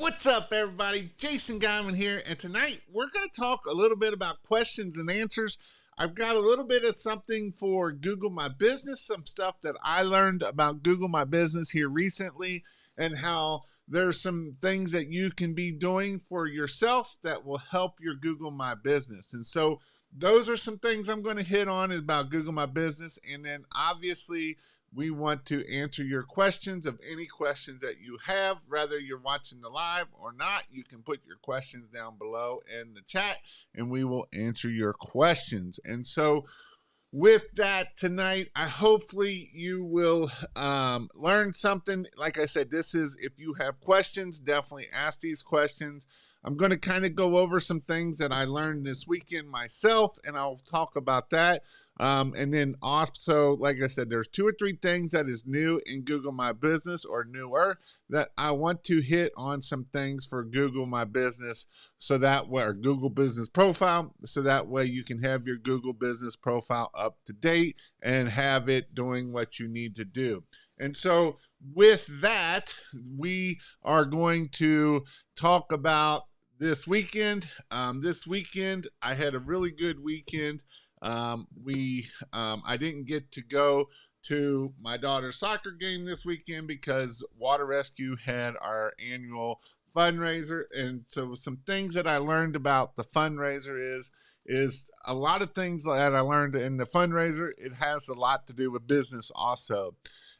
What's up, everybody? Jason Guyman here, and tonight we're going to talk a little bit about questions and answers. I've got a little bit of something for Google My Business, some stuff that I learned about Google My Business here recently, and how there's some things that you can be doing for yourself that will help your Google My Business. And so those are some things I'm going to hit on about Google My Business, and then obviously we want to answer your questions. Of any questions that you have, whether you're watching the live or not. You can put your questions down below in the chat and we will answer your questions. And so with that tonight, hopefully you will learn something. Like I said, this is, if you have questions, definitely ask these questions. I'm going to kind of go over some things that I learned this weekend myself, and I'll talk about that. And then also, like I said, there's 2 or 3 things that is new in Google My Business or newer that I want to hit on, some things for Google My Business, so that way, or Google Business Profile, so that way you can have your Google Business Profile up to date and have it doing what you need to do. And so with that, we are going to talk about this weekend. This weekend, I had a really good weekend. I didn't get to go to my daughter's soccer game this weekend because Water Rescue had our annual fundraiser. And so some things that I learned about the fundraiser is a lot of things that I learned in the fundraiser. It has a lot to do with business also.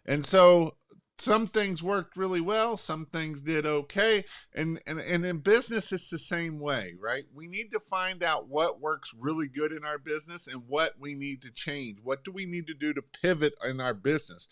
And so some things worked really well, some things did okay, and in business it's the same way, right? We need to find out what works really good in our business and what we need to change. What do we need to do to pivot in our business?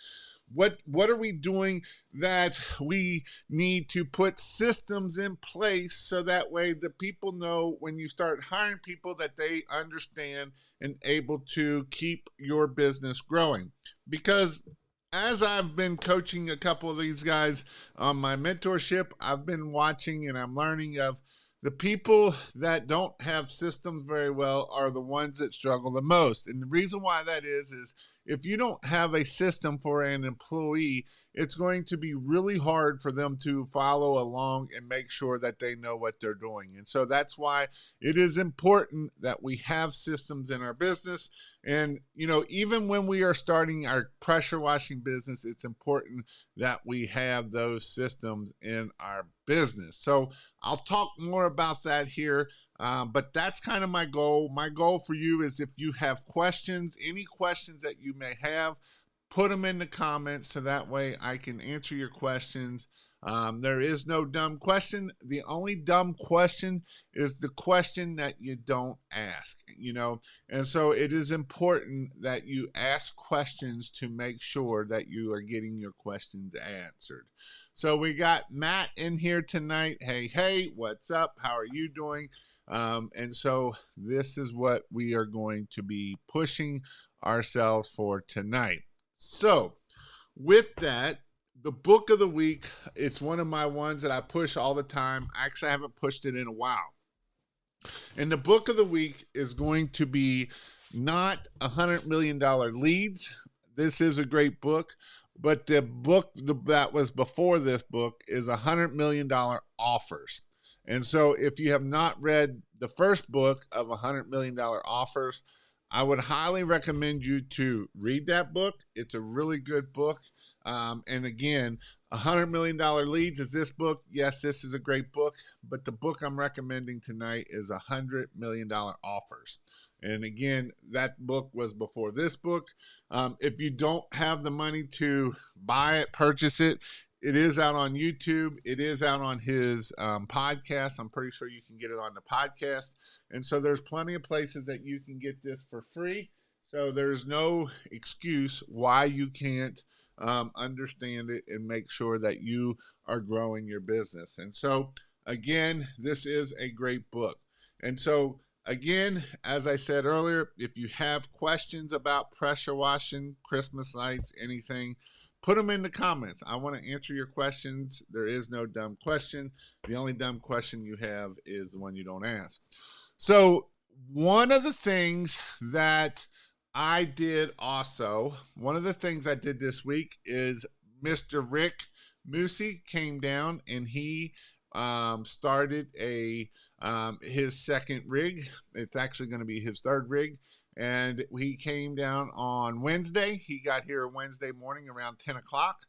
What are we doing that we need to put systems in place so that way the people know when you start hiring people that they understand and able to keep your business growing? Because as I've been coaching a couple of these guys on my mentorship, I've been watching and I'm learning of the people that don't have systems very well are the ones that struggle the most. And the reason why that is if you don't have a system for an employee, it's going to be really hard for them to follow along and make sure that they know what they're doing. And so that's why it is important that we have systems in our business. And, even when we are starting our pressure washing business, it's important that we have those systems in our business. So I'll talk more about that here. But that's kind of my goal. My goal for you is, if you have questions, any questions that you may have, put them in the comments so that way I can answer your questions. There is no dumb question. The only dumb question is the question that you don't ask, and so it is important that you ask questions to make sure that you are getting your questions answered. So we got Matt in here tonight. Hey, what's up? How are you doing? And so this is what we are going to be pushing ourselves for tonight. So with that, the book of the week, it's one of my ones that I push all the time. Actually, I haven't pushed it in a while. And the book of the week is going to be not $100 million leads. This is a great book, but the book that was before this book is $100 million offers. And so if you have not read the first book of $100 million offers, I would highly recommend you to read that book. It's a really good book. And again, $100 million leads is this book. Yes, this is a great book, but the book I'm recommending tonight is $100 million offers. And again, that book was before this book. If you don't have the money to buy it, purchase it, it is out on YouTube. It is out on his podcast. I'm pretty sure you can get it on the podcast. And so there's plenty of places that you can get this for free. So there's no excuse why you can't understand it and make sure that you are growing your business. And so, again, this is a great book. And so, again, as I said earlier, if you have questions about pressure washing, Christmas lights, anything, put them in the comments. I want to answer your questions. There is no dumb question. The only dumb question you have is the one you don't ask. So one of the things that I did also, one of the things I did this week is Mr. Rick Moosey came down and he started his second rig. It's actually going to be his third rig. And he came down on Wednesday. He got here Wednesday morning around 10 o'clock.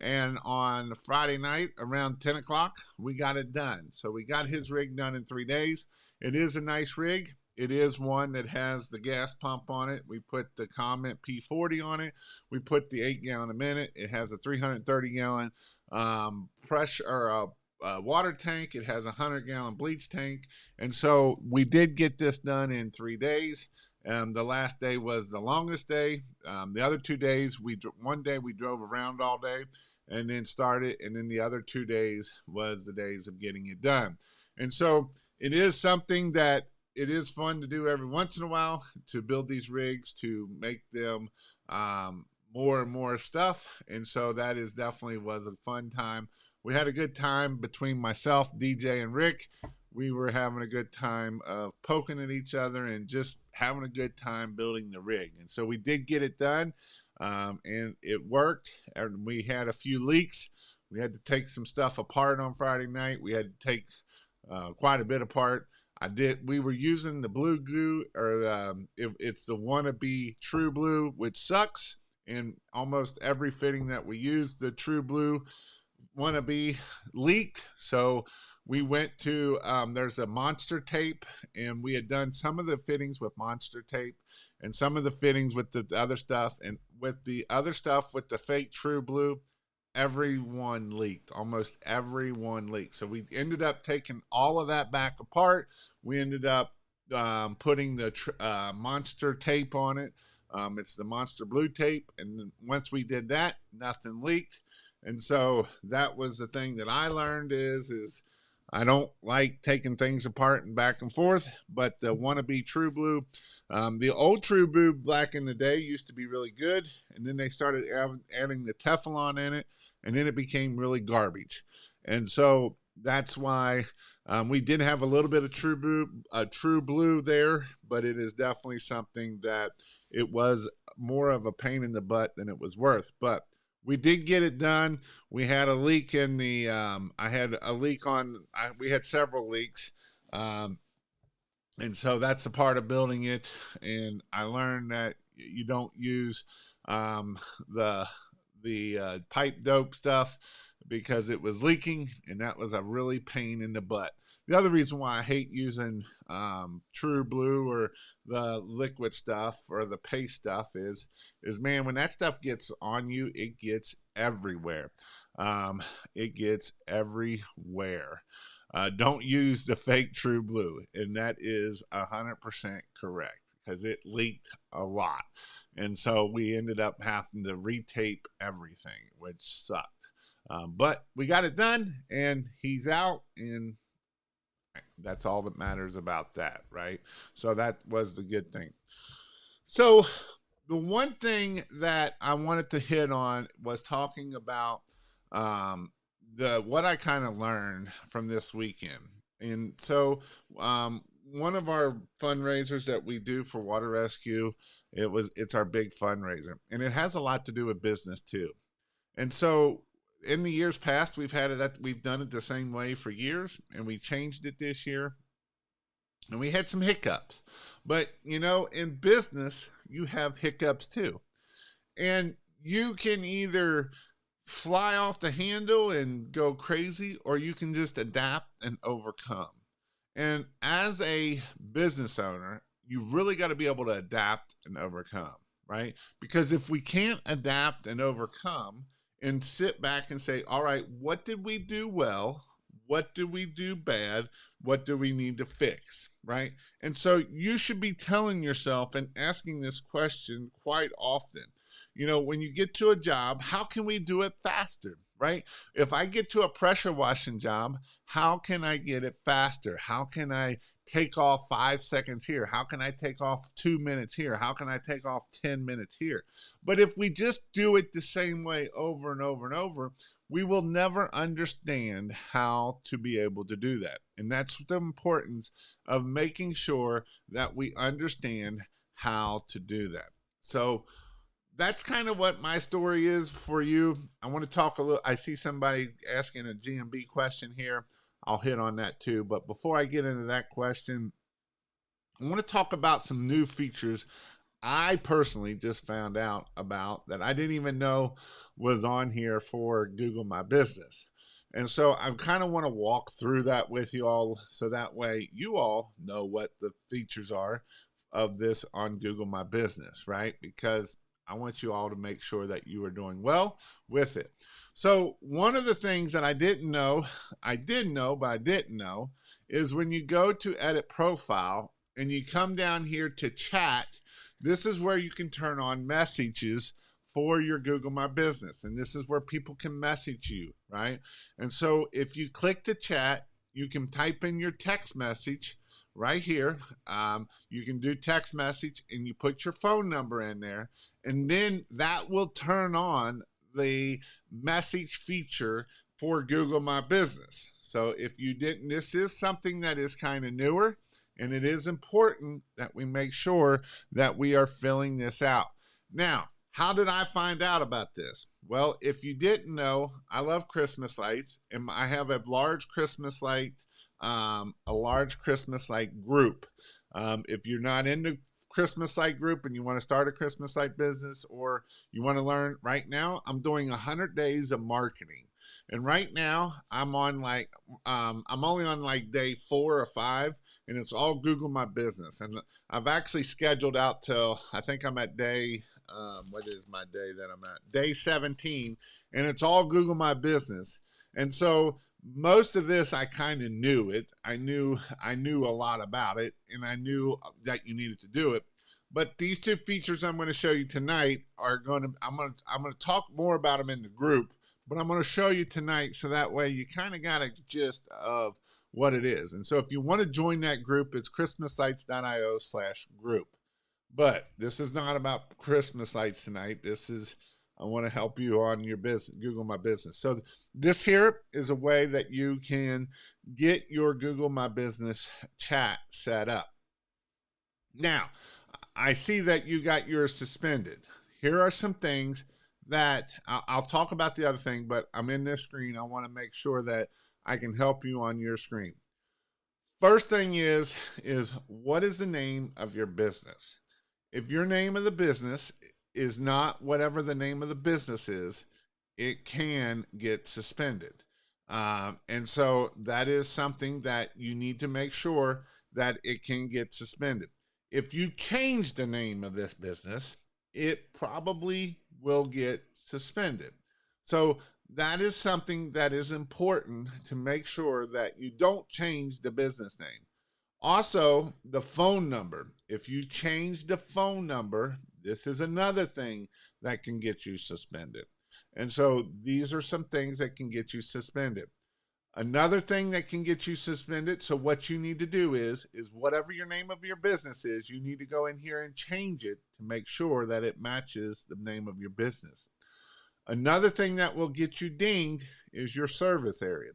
And on Friday night around 10 o'clock, we got it done. So we got his rig done in 3 days. It is a nice rig. It is one that has the gas pump on it. We put the Comment P40 on it. We put the 8 gallon a minute. It has a 330 gallon pressure or water tank. It has a 100 gallon bleach tank. And so we did get this done in 3 days. The last day was the longest day. The other 2 days, one day we drove around all day and then started. And then the other 2 days was the days of getting it done. And so it is something that it is fun to do every once in a while, to build these rigs, to make them more and more stuff. And so that is definitely was a fun time. We had a good time between myself, DJ, and Rick. We were having a good time of poking at each other and just having a good time building the rig. And so we did get it done, and it worked. And we had a few leaks. We had to take some stuff apart on Friday night. We had to take quite a bit apart. We were using the blue glue, or it's the wannabe True Blue, which sucks. And almost every fitting that we used, the True Blue wannabe leaked. So we went to, there's a Monster tape, and we had done some of the fittings with Monster tape and some of the fittings with the other stuff. And with the other stuff, with the fake True Blue, everyone leaked. Almost everyone leaked. So we ended up taking all of that back apart. We ended up putting the Monster tape on it. It's the Monster Blue tape. And once we did that, nothing leaked. And so that was the thing that I learned is I don't like taking things apart and back and forth, but the wannabe True Blue, the old True Blue back in the day used to be really good. And then they started adding the Teflon in it, and then it became really garbage. And so that's why we did have a little bit of True Blue there, but it is definitely something that it was more of a pain in the butt than it was worth. But we did get it done. We had a leak in the, we had several leaks. And so that's a part of building it. And I learned that you don't use the pipe dope stuff because it was leaking, and that was a really pain in the butt. The other reason why I hate using True Blue or the liquid stuff or the paste stuff is man, when that stuff gets on you, it gets everywhere. It gets everywhere. Don't use the fake True Blue, and that is 100% correct because it leaked a lot. And so we ended up having to retape everything, which sucked. But we got it done, and he's out, and that's all that matters about that, right? So that was the good thing. So the one thing that I wanted to hit on was talking about what I kind of learned from this weekend. And so one of our fundraisers that we do for Water Rescue, it's our big fundraiser, and it has a lot to do with business too. And so in the years past, we've done it the same way for years, and we changed it this year, and we had some hiccups. But in business, you have hiccups too, and you can either fly off the handle and go crazy, or you can just adapt and overcome. And as a business owner, you really got to be able to adapt and overcome, right? Because if we can't adapt and overcome and sit back and say, all right, what did we do well? What did we do bad? What do we need to fix, right? And so you should be telling yourself and asking this question quite often. When you get to a job, how can we do it faster, right? If I get to a pressure washing job, how can I get it faster? How can I take off 5 seconds here? How can I take off 2 minutes here? How can I take off 10 minutes here? But if we just do it the same way over and over and over, we will never understand how to be able to do that. And that's the importance of making sure that we understand how to do that. So that's kind of what my story is for you. I want to talk a little. I see somebody asking a GMB question here. I'll hit on that too. But before I get into that question, I want to talk about some new features I personally just found out about that I didn't even know was on here for Google My Business. And so I kind of want to walk through that with you all so that way you all know what the features are of this on Google My Business, right? Because I want you all to make sure that you are doing well with it. So one of the things that I didn't know, I did know, but I didn't know, is when you go to edit profile and you come down here to chat, this is where you can turn on messages for your Google My Business. And this is where people can message you, right? And so if you click the chat, you can type in your text message right here. You can do text message and you put your phone number in there, and then that will turn on the message feature for Google My Business. So if you didn't, this is something that is kind of newer, and it is important that we make sure that we are filling this out. Now, how did I find out about this? Well, if you didn't know, I love Christmas lights, and I have a large Christmas light group. If you're not in the Christmas light group and you want to start a Christmas light business, or you want to learn, right now I'm doing 100 days of marketing, and right now I'm on I'm only on like day 4 or 5, and it's all Google My Business. And I've actually scheduled out till, I think I'm at day, what is my day that I'm at? Day 17, and it's all Google My Business. And so most of this, I kind of knew it. I knew a lot about it, and I knew that you needed to do it. But these two features I'm going to show you tonight are going to, I'm going to talk more about them in the group, but I'm going to show you tonight so that way you kind of got a gist of what it is. And so if you want to join that group, it's christmaslights.io/group. But this is not about Christmas lights tonight. This is, I want to help you on your business, Google My Business. So this here is a way that you can get your Google My Business chat set up. Now, I see that you got yours suspended. Here are some things that I'll talk about the other thing, but I'm in this screen. I want to make sure that I can help you on your screen. First thing is what is the name of your business? If your name of the business is not whatever the name of the business is, it can get suspended. And so that is something that you need to make sure that it can get suspended. If you change the name of this business, it probably will get suspended. So that is something that is important to make sure that you don't change the business name. Also, the phone number. If you change the phone number, this is another thing that can get you suspended. And so these are some things that can get you suspended. Another thing that can get you suspended, so what you need to do is whatever your name of your business is, you need to go in here and change it to make sure that it matches the name of your business. Another thing that will get you dinged is your service area.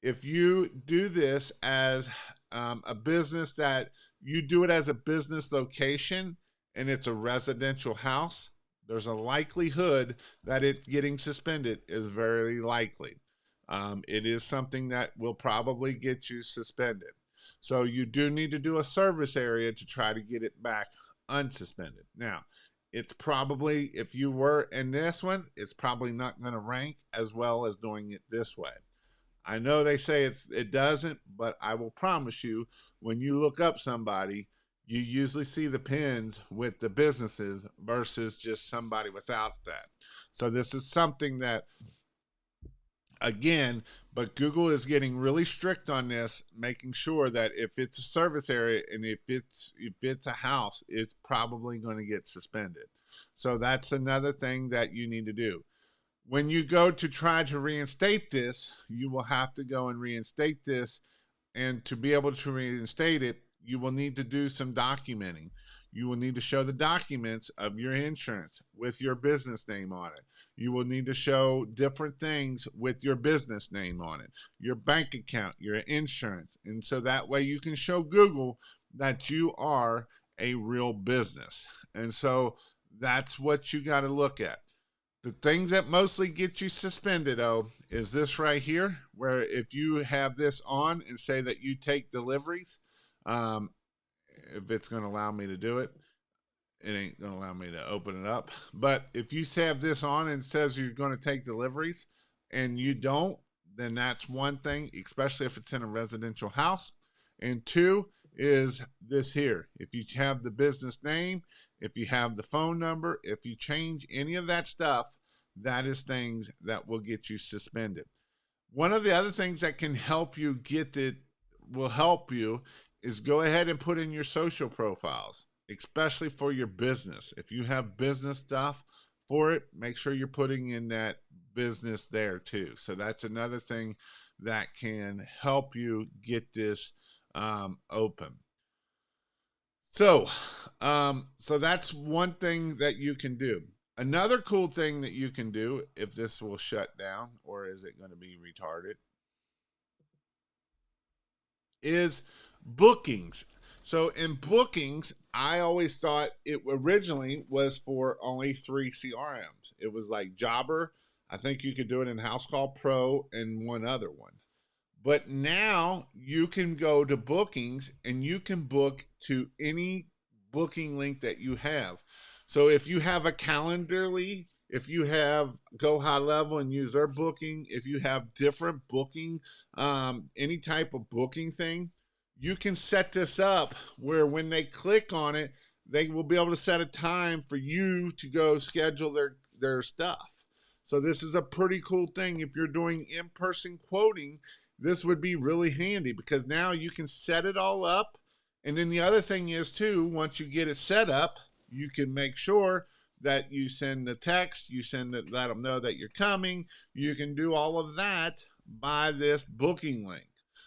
If you do this as a business, that you do it as a business location and it's a residential house, there's a likelihood that it getting suspended is very likely. It is something that will probably get you suspended. So you do need to do a service area to try to get it back unsuspended. Now, it's probably, if you were in this one, it's probably not going to rank as well as doing it this way. I know they say it doesn't, but I will promise you, when you look up somebody, you usually see the pins with the businesses versus just somebody without that. So this is something that, again, but Google is getting really strict on this, making sure that if it's a service area and if it's a house, it's probably going to get suspended. So that's another thing that you need to do. When you go to try to reinstate this, you will have to go and reinstate this. And to be able to reinstate it, you will need to do some documenting. You will need to show the documents of your insurance with your business name on it. You will need to show different things with your business name on it, your bank account, your insurance. And so that way you can show Google that you are a real business. And so that's what you got to look at. The things that mostly get you suspended, though, is this right here, where if you have this on and say that you take deliveries, um, if it's going to allow me to do it, it ain't going to allow me to open it up. But if you have this on and it says you're going to take deliveries and you don't, then that's one thing, especially if it's in a residential house. And two is this here. If you have the business name, if you have the phone number, if you change any of that stuff, that is things that will get you suspended. One of the other things that can help you get it, will help you, is go ahead and put in your social profiles, especially for your business. If you have business stuff for it, make sure you're putting in that business there too. So that's another thing that can help you get this open. So that's one thing that you can do. Another cool thing that you can do, if this will shut down, or is it going to be retarded, is bookings. So in bookings, I always thought it originally was for only 3 CRMs. It was like Jobber. I think you could do it in House Call Pro and one other one. But now you can go to bookings and you can book to any booking link that you have. So if you have a Calendarly, if you have Go High Level and use their booking, if you have different booking, any type of booking thing, you can set this up where when they click on it, they will be able to set a time for you to go schedule their stuff. So this is a pretty cool thing. If you're doing in-person quoting, this would be really handy because now you can set it all up. And then the other thing is too, once you get it set up, you can make sure that you send the text, you send it, let them know that you're coming. You can do all of that by this booking link.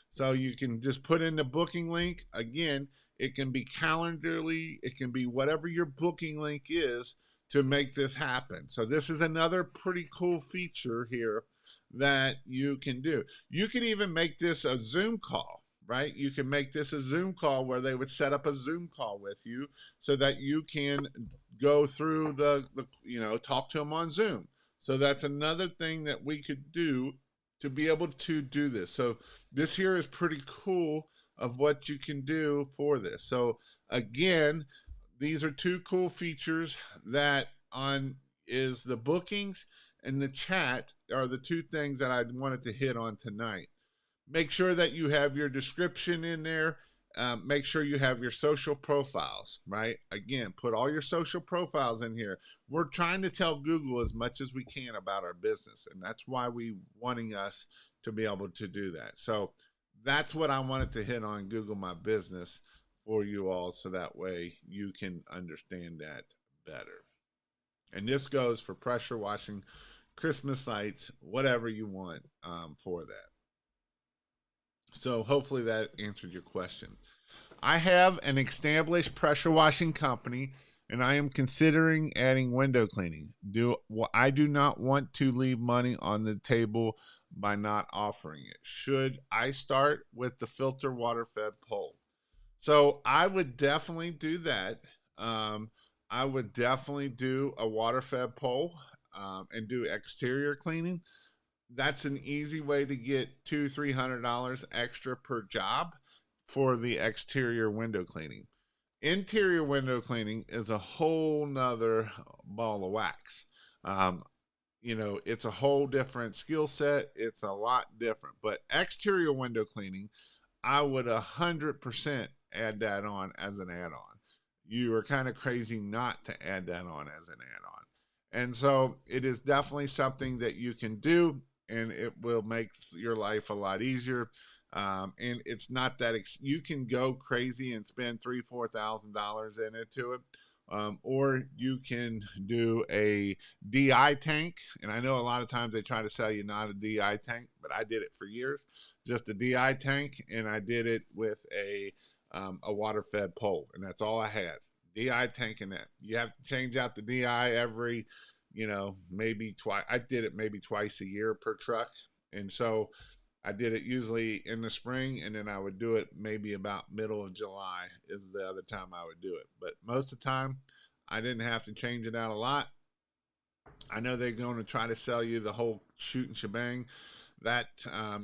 So you can just put in the booking link. Again, it can be Calendarly, it can be whatever your booking link is to make this happen. So this is another pretty cool feature here that you can do. You can even make this a Zoom call, right? You can make this a Zoom call where they would set up a Zoom call with you so that you can go through the talk to them on Zoom. So that's another thing that we could do to be able to do this. So this here is pretty cool of what you can do for this. So again, these are two cool features that on is the bookings and the chat are the two things that I wanted to hit on tonight. Make sure that you have your description in there. Make sure you have your social profiles, right? Again, put all your social profiles in here. We're trying to tell Google as much as we can about our business, and that's why we wanting us to be able to do that. So that's what I wanted to hit on Google My Business for you all, so that way you can understand that better. And this goes for pressure washing, Christmas lights, whatever you want for that. So hopefully that answered your question. I have an established pressure washing company and I am considering adding window cleaning. I do not want to leave money on the table by not offering it. Should I start with the filter water fed pole? So I would definitely do that. I would definitely do a water fed pole and do exterior cleaning. That's an easy way to get $200-300 extra per job for the exterior window cleaning. Interior window cleaning is a whole nother ball of wax. It's a whole different skill set. It's a lot different. But exterior window cleaning, I would 100% add that on as an add-on. You are kind of crazy not to add that on as an add-on. And so it is definitely something that you can do, and it will make your life a lot easier. And it's not that you can go crazy and spend $3,000-4,000 into it. Or you can do a DI tank. And I know a lot of times they try to sell you not a DI tank, but I did it for years. Just a DI tank, and I did it with a water-fed pole, and that's all I had. DI tank and that. You have to change out the DI every, maybe twice. I did it maybe twice a year per truck, and so I did it usually in the spring, and then I would do it maybe about middle of July is the other time I would do it. But most of the time, I didn't have to change it out a lot. I know they're going to try to sell you the whole shoot and shebang. That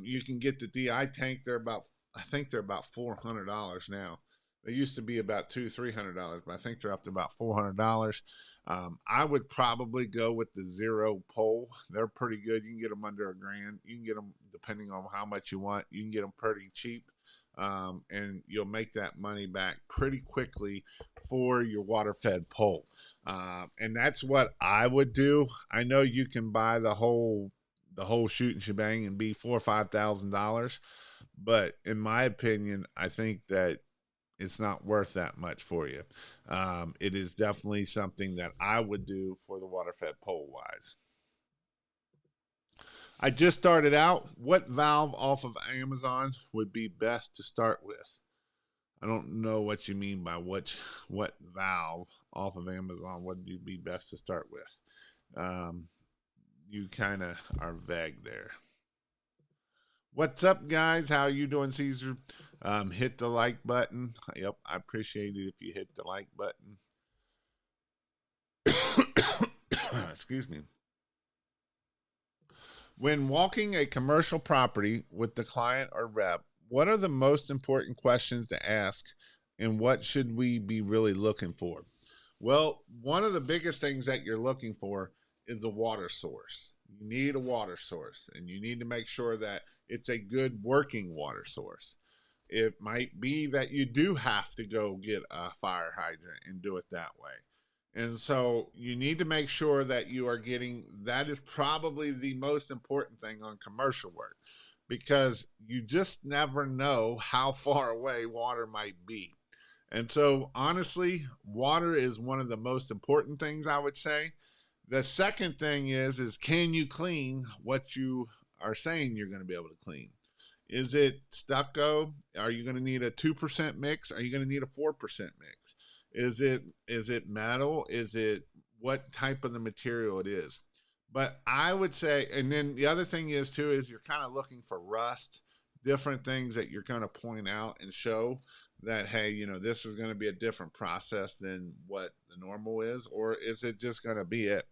you can get the DI tank. I think they're about $400 now. They used to be about $300, but I think they're up to about $400. I would probably go with the zero pole. They're pretty good. You can get them under a grand. You can get them depending on how much you want. You can get them pretty cheap, and you'll make that money back pretty quickly for your water fed pole. And that's what I would do. I know you can buy the whole shoot and shebang and be $4,000 or $5,000, but in my opinion, I think that it's not worth that much for you. It is definitely something that I would do for the water fed pole wise. I just started out. What valve off of Amazon would be best to start with? I don't know what you mean by what valve off of Amazon would you be best to start with. Um, you kind of are vague there. What's up, guys? How you doing, Caesar? Hit the like button. Yep, I appreciate it if you hit the like button. Excuse me. When walking a commercial property with the client or rep, what are the most important questions to ask and what should we be really looking for? Well, one of the biggest things that you're looking for is a water source. You need a water source and you need to make sure that it's a good working water source. It might be that you do have to go get a fire hydrant and do it that way. And so you need to make sure that you are getting that is probably the most important thing on commercial work because you just never know how far away water might be. And so honestly, water is one of the most important things I would say. The second thing is can you clean what you are saying you're going to be able to clean? Is it stucco? Are you going to need a 2% mix? Are you going to need a 4% mix? Is it metal? Is it what type of the material it is? But I would say, and then the other thing is too, is you're kind of looking for rust, different things that you're going to point out and show that, hey, this is going to be a different process than what the normal is, or is it just going to be it?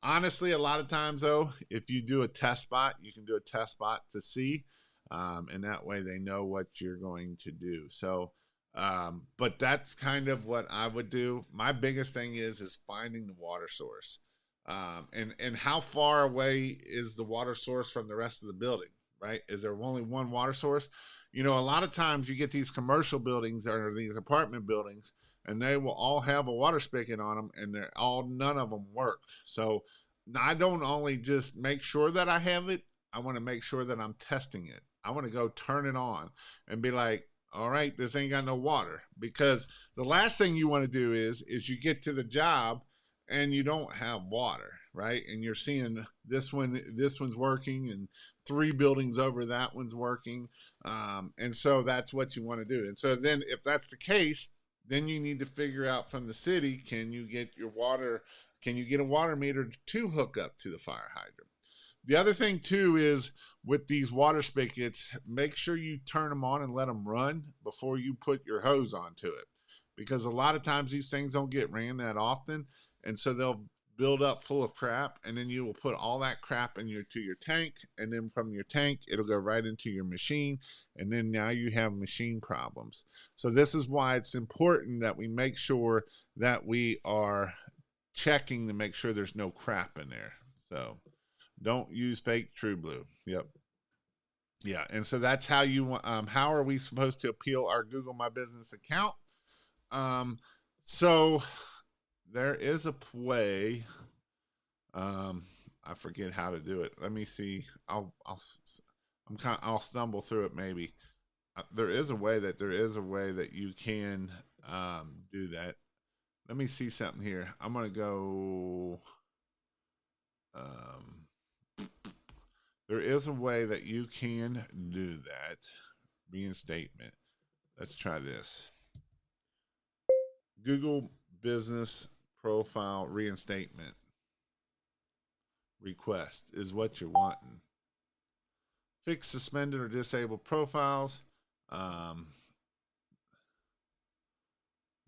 Honestly, a lot of times though, if you do a test spot, you can do a test spot to see, and that way they know what you're going to do. So, but that's kind of what I would do. My biggest thing is finding the water source, and how far away is the water source from the rest of the building, right? Is there only one water source? A lot of times you get these commercial buildings or these apartment buildings, and they will all have a water spigot on them, and none of them work. So I don't only just make sure that I have it, I want to make sure that I'm testing it. I want to go turn it on and be like, all right, this ain't got no water. Because the last thing you want to do is you get to the job and you don't have water, right? And you're seeing this one's working, and 3 buildings over that one's working, and so that's what you want to do. And so then, if that's the case, then you need to figure out from the city: can you get your water? Can you get a water meter to hook up to the fire hydrant? The other thing too is with these water spigots, make sure you turn them on and let them run before you put your hose onto it, because a lot of times these things don't get ran that often, and so they'll build up full of crap, and then you will put all that crap to your tank, and then from your tank it'll go right into your machine, and then now you have machine problems. So this is why it's important that we make sure that we are checking to make sure there's no crap in there. So don't use fake True Blue. Yep. Yeah, and so that's how how are we supposed to appeal our Google My Business account? So there is a way. I forget how to do it. Let me see. I'll stumble through it maybe. There is a way that you can do that. Let me see something here. I'm gonna go. There is a way that you can do that. Reinstatement. Let's try this. Google Business Profile Reinstatement request is what you're wanting. Fix suspended or disabled profiles.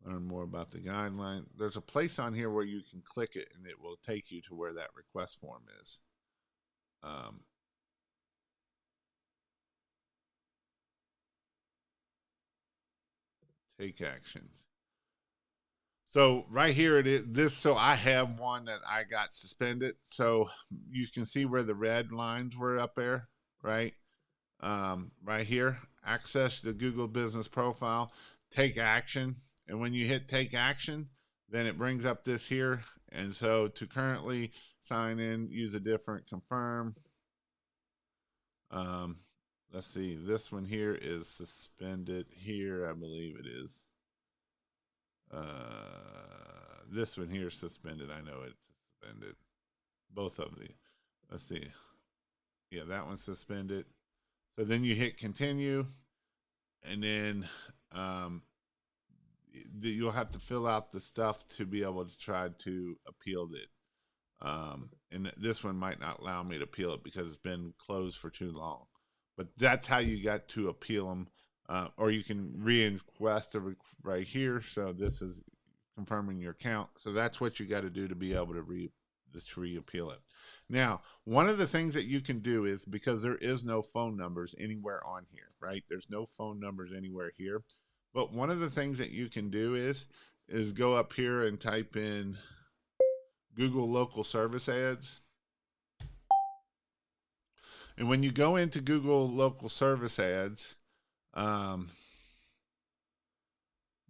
learn more about the guideline. There's a place on here where you can click it and it will take you to where that request form is. Take actions. So right here it is this. So I have one that I got suspended. So you can see where the red lines were up there, right? Right here, access the Google Business Profile, take action. And when you hit take action, then it brings up this here. And so to currently sign in, use a different confirm. Let's see, this one here is suspended here, I believe it is. This one here is suspended. I know it's suspended. Both of the. Let's see. Yeah, that one's suspended. So then you hit continue, and then you'll have to fill out the stuff to be able to try to appeal it. And this one might not allow me to appeal it because it's been closed for too long. But that's how you got to appeal them. Or you can request right here. So this is confirming your account. So that's what you got to do to be able to reappeal it. Now, one of the things that you can do is, because there is no phone numbers anywhere on here, right? There's no phone numbers anywhere here. But one of the things that you can do is go up here and type in Google local service ads. And when you go into Google local service ads,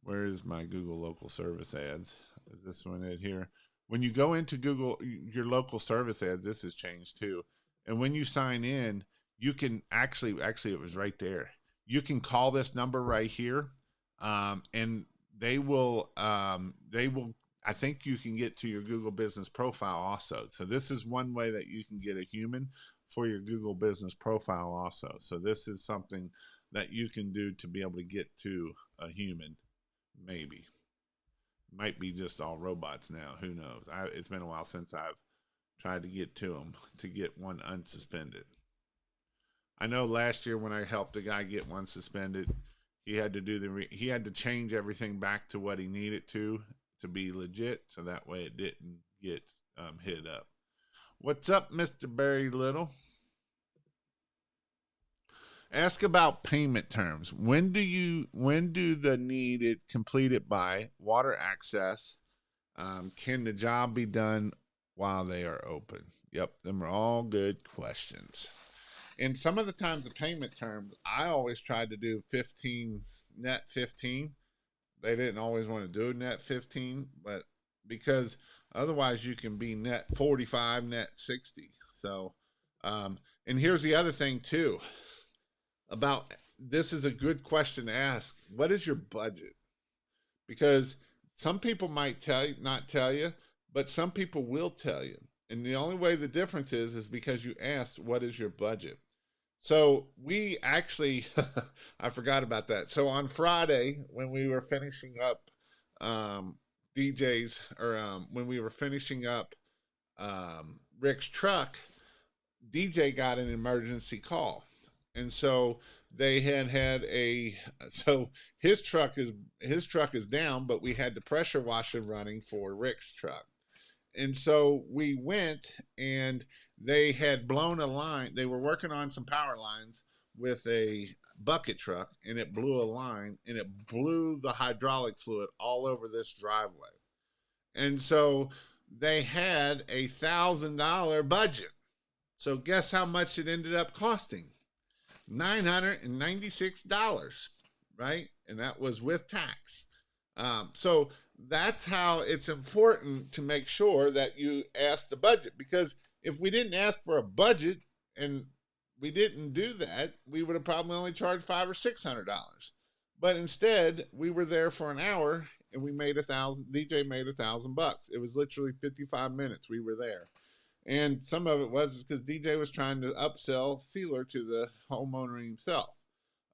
where is my Google local service ads? Is this one right here? When you go into Google, your local service ads, this has changed too. And when you sign in, you can actually it was right there. You can call this number right here, and they will, I think you can get to your Google Business Profile also. So this is one way that you can get a human for your Google Business Profile also. So this is something that you can do to be able to get to a human, maybe. Might be just all robots now. Who knows? It's been a while since I've tried to get to them to get one unsuspended. I know last year when I helped a guy get one suspended, he had to he had to change everything back to what he needed to be legit, so that way it didn't get hit up. What's up, Mr. Barry Little? Ask about payment terms. When do the needed completed by water access? Can the job be done while they are open? Yep, them are all good questions. And some of the times the payment terms, I always tried to do 15 net 15. They didn't always want to do net 15, but because otherwise you can be net 45, net 60. So, and here's the other thing too about this is a good question to ask. What is your budget? Because some people might not tell you, but some people will tell you. And the only way the difference is because you asked, what is your budget? So we actually, I forgot about that. So on Friday, when we were finishing up DJ's, or when we were finishing up Rick's truck, DJ got an emergency call. And so they had so his truck is down, but we had the pressure washer running for Rick's truck. And so we went, and they had blown a line. They were working on some power lines with a bucket truck, and it blew a line, and it blew the hydraulic fluid all over this driveway. And so they had $1,000 budget. So guess how much it ended up costing? $996, right? And that was with tax. So that's how it's important to make sure that you ask the budget, because if we didn't ask for a budget and we didn't do that, we would have probably only charged $500 or $600. But instead, we were there for an hour and we made DJ made $1,000. It was literally 55 minutes we were there. And some of it was because DJ was trying to upsell sealer to the homeowner himself.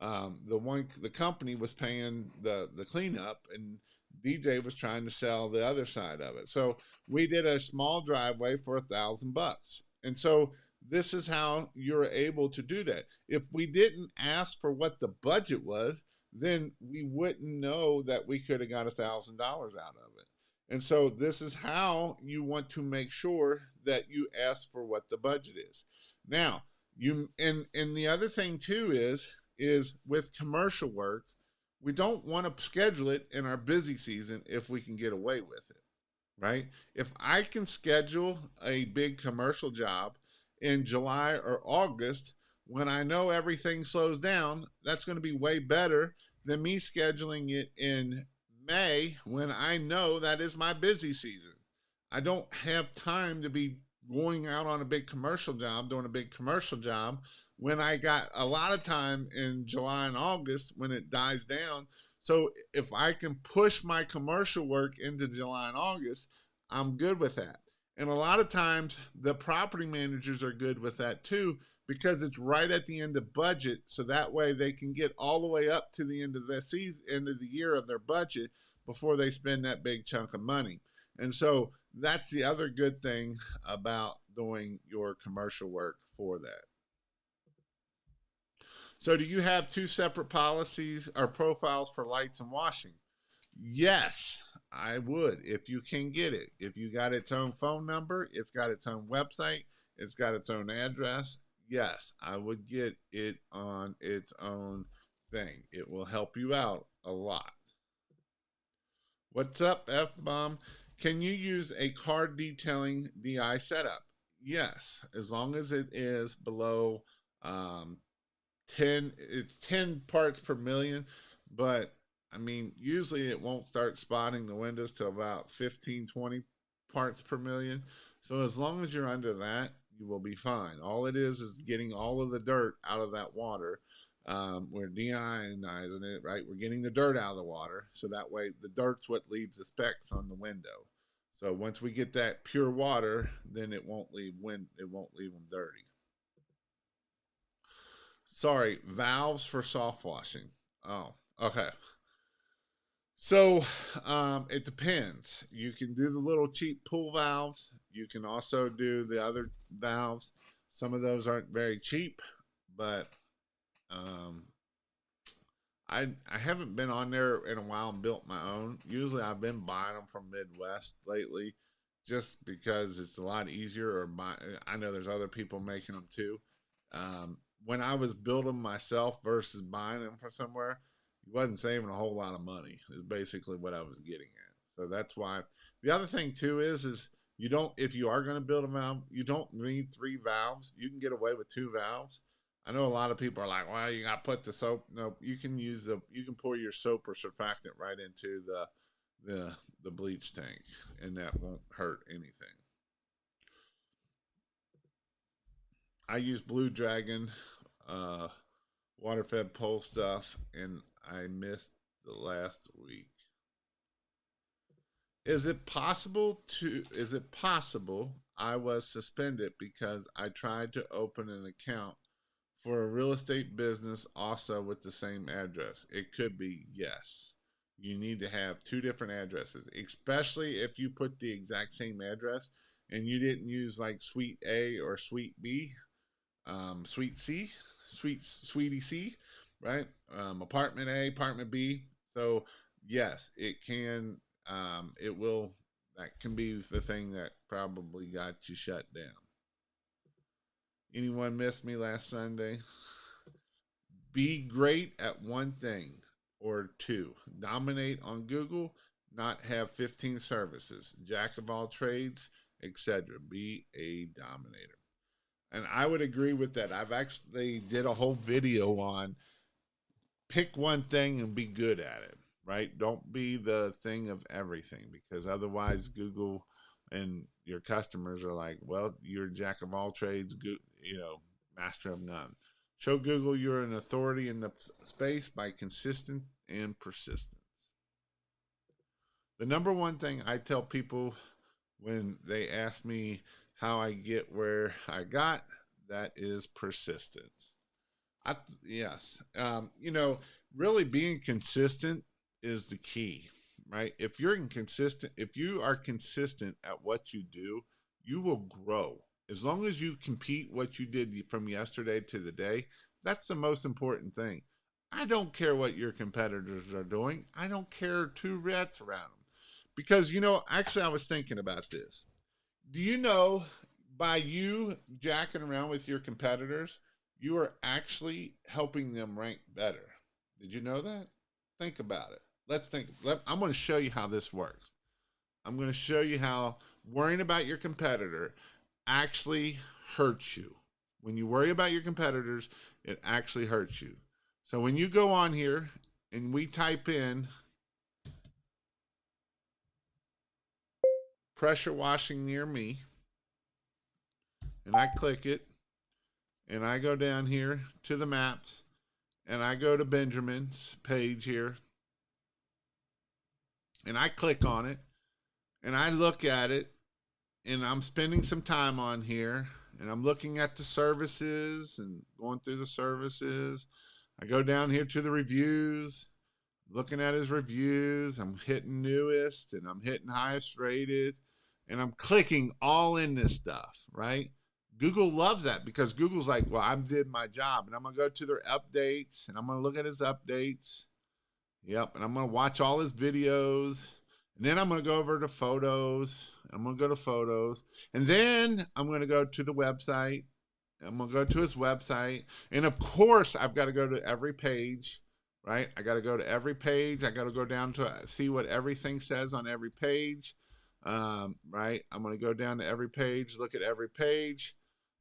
The company was paying the cleanup, and DJ was trying to sell the other side of it. So we did a small driveway for $1,000. And so this is how you're able to do that. If we didn't ask for what the budget was, then we wouldn't know that we could have got $1,000 out of it. And so this is how you want to make sure that you ask for what the budget is. Now, and the other thing too is with commercial work, we don't want to schedule it in our busy season if we can get away with it, right? If I can schedule a big commercial job in July or August when I know everything slows down, that's going to be way better than me scheduling it in May when I know that is my busy season. I don't have time to be going out on a big commercial job, doing a big commercial job when I got a lot of time in July and August when it dies down. So if I can push my commercial work into July and August, I'm good with that. And a lot of times the property managers are good with that too, because it's right at the end of budget. So that way they can get all the way up to the end of the season, end of the year of their budget before they spend that big chunk of money. And so that's the other good thing about doing your commercial work for that. So do you have two separate policies or profiles for lights and washing? Yes, I would if you can get it. If you got its own phone number, it's got its own website, it's got its own address. Yes, I would get it on its own thing. It will help you out a lot. What's up, F Bomb? Can you use a car detailing DI setup? Yes, as long as it is below 10, it's 10 parts per million, but I mean, usually it won't start spotting the windows till about 15, 20 parts per million. So as long as you're under that, you will be fine. All it is getting all of the dirt out of that water. We're deionizing it, right? We're getting the dirt out of the water. So that way the dirt's what leaves the specks on the window. So once we get that pure water, then it won't leave them dirty. Sorry, valves for soft washing. Oh, okay. So it depends. You can do the little cheap pool valves. You can also do the other valves. Some of those aren't very cheap, but um, I haven't been on there in a while and built my own. Usually I've been buying them from Midwest lately, just because it's a lot easier. I know there's other people making them too. When I was building myself versus buying them from somewhere, you wasn't saving a whole lot of money. Is basically what I was getting at. So that's why. The other thing too is you don't, if you are going to build a valve, you don't need 3 valves. You can get away with 2 valves. I know a lot of people are like, well, you got to put the soap. No, you can you can pour your soap or surfactant right into the bleach tank, and that won't hurt anything. I use Blue Dragon, uh, water fed pole stuff, and I missed the last week. Is it possible I was suspended because I tried to open an account for a real estate business also with the same address? It could be, yes. You need to have 2 different addresses, especially if you put the exact same address and you didn't use like Suite A or Suite B, Suite C, Sweetie C, right? Apartment A, Apartment B. So yes, it can. It will. That can be the thing that probably got you shut down. Anyone missed me last Sunday? Be great at one thing or 2. Dominate on Google. Not have 15 services. Jack of all trades, etc. Be a dominator. And I would agree with that. I've actually did a whole video on pick one thing and be good at it, right? Don't be the thing of everything, because otherwise Google and your customers are like, well, you're a jack of all trades, master of none. Show Google you're an authority in the space by consistent and persistence. The number one thing I tell people when they ask me how I get where I got, that is persistence. Yes. Really being consistent is the key, right? If you are consistent at what you do, you will grow. As long as you compete what you did from yesterday to the day, that's the most important thing. I don't care what your competitors are doing. I don't care two rats around them. Because, actually, I was thinking about this. Do you know by you jacking around with your competitors, you are actually helping them rank better? Did you know that? Think about it. Let's think. I'm going to show you how this works. I'm going to show you how worrying about your competitor actually hurts you. When you worry about your competitors, it actually hurts you. So when you go on here and we type in pressure washing near me, and I click it, and I go down here to the maps, and I go to Benjamin's page here, and I click on it, and I look at it, and I'm spending some time on here, and I'm looking at the services and going through the services. I go down here to the reviews, looking at his reviews. I'm hitting newest and I'm hitting highest rated, and I'm clicking all in this stuff, right? Google loves that because Google's like, well, I did my job, and I'm going to go to their updates, and I'm going to look at his updates. Yep, and I'm going to watch all his videos. And then I'm going to go over to photos. I'm going to go to photos. And then I'm going to go to the website. I'm going to go to his website. And of course, I've got to go to every page, right? I got to go to every page. I got to go down to see what everything says on every page, right? I'm going to go down to every page, look at every page.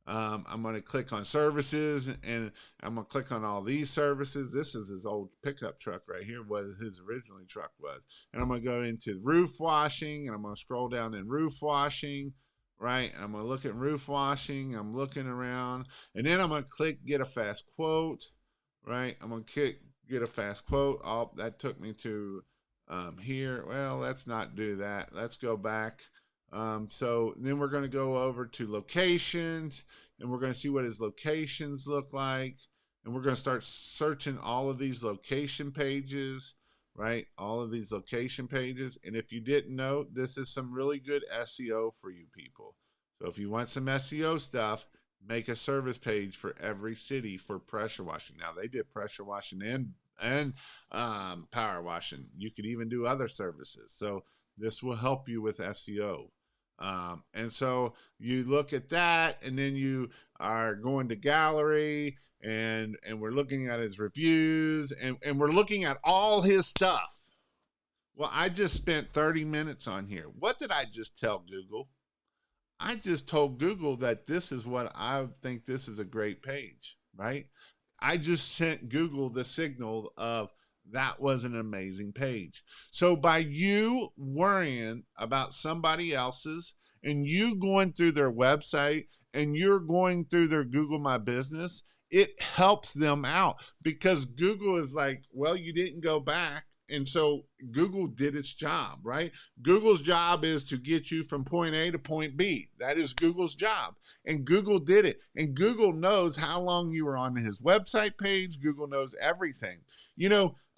I'm going to click on services, and I'm going to click on all these services. This is his old pickup truck right here, what his original truck was. And I'm going to go into roof washing, and I'm going to scroll down in roof washing, right? I'm going to look at roof washing. I'm looking around, and then I'm going to click get a fast quote, right? I'm going to click get a fast quote. Oh, that took me to here. Well, let's not do that. Let's go back. So then we're going to go over to locations, and we're going to see what his locations look like. And we're going to start searching all of these location pages, right? All of these location pages. And if you didn't know, this is some really good SEO for you people. So if you want some SEO stuff, make a service page for every city for pressure washing. Now they did pressure washing and power washing. You could even do other services. So this will help you with SEO. And so you look at that, and then you are going to gallery, and we're looking at his reviews, and we're looking at all his stuff. Well, I just spent 30 minutes on here. What did I just tell Google? I just told Google that this is what I think this is a great page, right? I just sent Google the signal of that was an amazing page. So by you worrying about somebody else's, and you going through their website, and you're going through their Google My Business, it helps them out, because Google is like, well, you didn't go back. And so Google did its job, right? Google's job is to get you from point A to point B. That is Google's job. And Google did it. And Google knows how long you were on his website page. Google knows everything.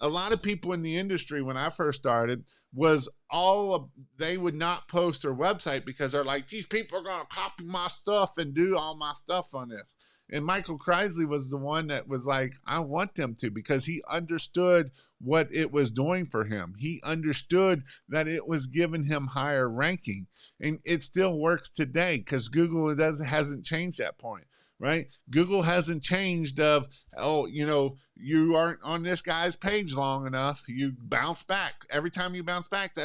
A lot of people in the industry, when I first started, they would not post their website because they're like, these people are going to copy my stuff and do all my stuff on this. And Michael Kreisley was the one that was like, I want them to, because he understood what it was doing for him. He understood that it was giving him higher ranking. And it still works today because Google hasn't changed that point, right? Google hasn't changed of, you aren't on this guy's page long enough. You bounce back. Every time you bounce back,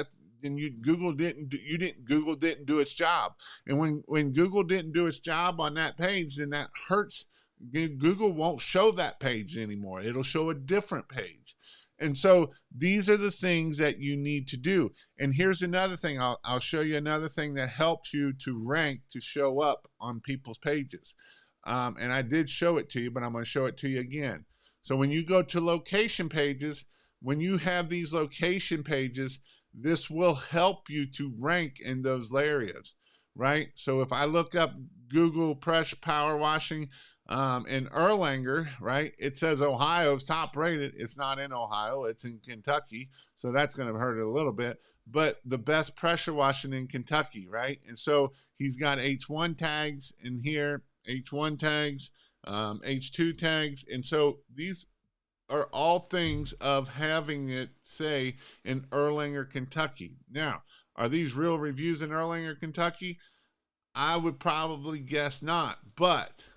Google didn't do its job. And when Google didn't do its job on that page, then that hurts. Google won't show that page anymore. It'll show a different page. And so these are the things that you need to do. And here's another thing. I'll show you another thing that helps you to rank, to show up on people's pages. And I did show it to you, but I'm going to show it to you again. So when you go to location pages, when you have these location pages, this will help you to rank in those areas, right? So if I look up Google pressure power washing in Erlanger, right, it says Ohio's top rated. It's not in Ohio, it's in Kentucky. So that's going to hurt it a little bit. But the best pressure washing in Kentucky, right? And so he's got H1 tags in here, H1 tags, H2 tags. And so these are all things of having it say in Erlanger, Kentucky. Now, are these real reviews in Erlanger, Kentucky? I would probably guess not, but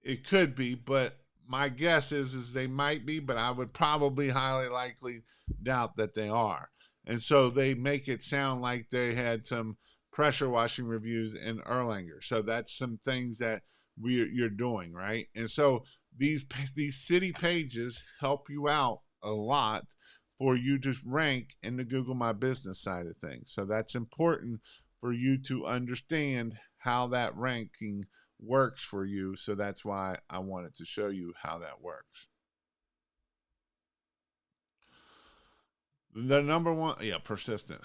it could be. But my guess is they might be, but I would probably highly likely doubt that they are. And so they make it sound like they had some pressure washing reviews in Erlanger. So that's some things that you're doing, right? And so these city pages help you out a lot for you to rank in the Google My Business side of things. So that's important for you to understand how that ranking works for you. So that's why I wanted to show you how that works. The number one, yeah, persistent.